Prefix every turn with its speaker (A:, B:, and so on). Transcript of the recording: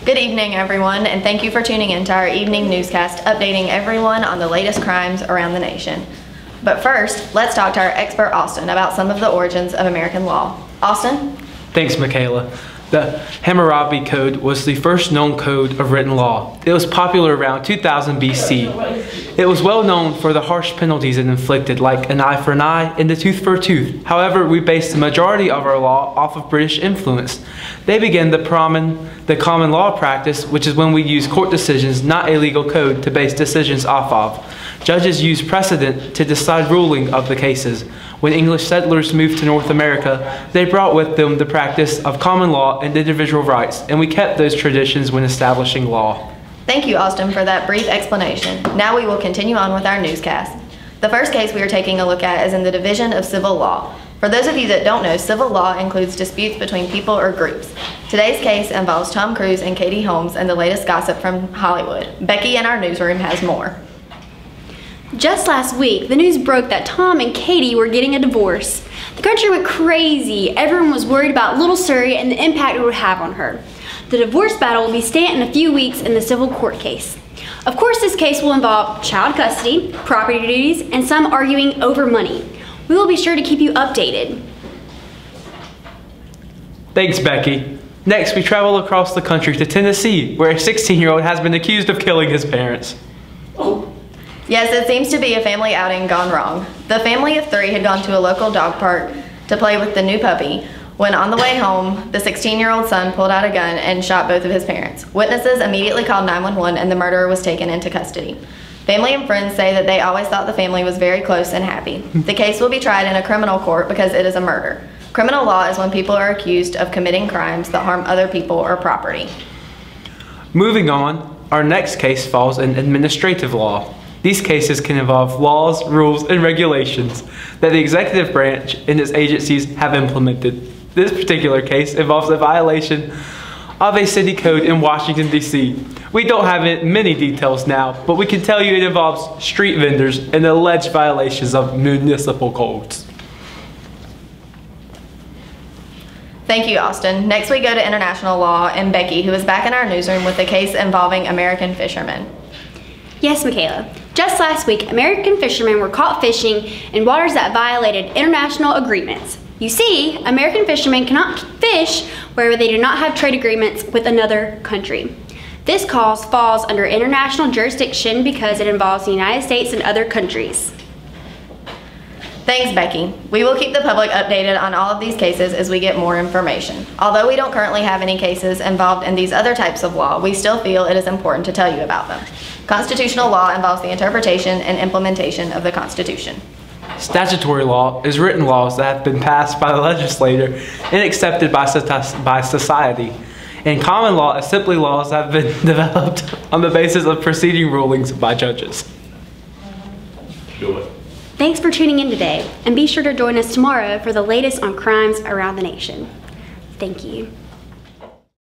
A: Good evening, everyone, and thank you for tuning in to our evening newscast updating everyone on the latest crimes around the nation. But first, let's talk to our expert Austin about some of the origins of American law. Austin?
B: Thanks, Michaela. The Hammurabi Code was the first known code of written law. It was popular around 2000 BC. It was well known for the harsh penalties it inflicted, like an eye for an eye and a tooth for a tooth. However, we based the majority of our law off of British influence. They began the common law practice, which is when we use court decisions, not a legal code, to base decisions off of. Judges use precedent to decide ruling of the cases. When English settlers moved to North America, they brought with them the practice of common law and individual rights, and we kept those traditions when establishing law.
A: Thank you, Austin, for that brief explanation. Now we will continue on with our newscast. The first case we are taking a look at is in the Division of Civil Law. For those of you that don't know, civil law includes disputes between people or groups. Today's case involves Tom Cruise and Katie Holmes and the latest gossip from Hollywood. Becky in our newsroom has more.
C: Just last week, the news broke that Tom and Katie were getting a divorce. The country went crazy. Everyone was worried about little Surrey and the impact it would have on her. The divorce battle will be staying in a few weeks in the civil court case. Of course, this case will involve child custody, property duties, and some arguing over money. We will be sure to keep you updated.
B: Thanks, Becky. Next, we travel across the country to Tennessee, where a 16-year-old has been accused of killing his parents.
A: Yes, it seems to be a family outing gone wrong. The family of three had gone to a local dog park to play with the new puppy when on the way home, the 16-year-old son pulled out a gun and shot both of his parents. Witnesses immediately called 911 and the murderer was taken into custody. Family and friends say that they always thought the family was very close and happy. The case will be tried in a criminal court because it is a murder. Criminal law is when people are accused of committing crimes that harm other people or property.
B: Moving on, our next case falls in administrative law. These cases can involve laws, rules, and regulations that the executive branch and its agencies have implemented. This particular case involves a violation of a city code in Washington, D.C. We don't have many details now, but we can tell you it involves street vendors and alleged violations of municipal codes.
A: Thank you, Austin. Next we go to international law and Becky, who is back in our newsroom with a case involving American fishermen.
C: Yes, Michaela. Just last week, American fishermen were caught fishing in waters that violated international agreements. You see, American fishermen cannot fish wherever they do not have trade agreements with another country. This cause falls under international jurisdiction because it involves the United States and other countries.
A: Thanks, Becky. We will keep the public updated on all of these cases as we get more information. Although we don't currently have any cases involved in these other types of law, we still feel it is important to tell you about them. Constitutional law involves the interpretation and implementation of the Constitution.
B: Statutory law is written laws that have been passed by the legislature and accepted by society. And common law is simply laws that have been developed on the basis of preceding rulings by judges.
C: Thanks for tuning in today, and be sure to join us tomorrow for the latest on crimes around the nation. Thank you.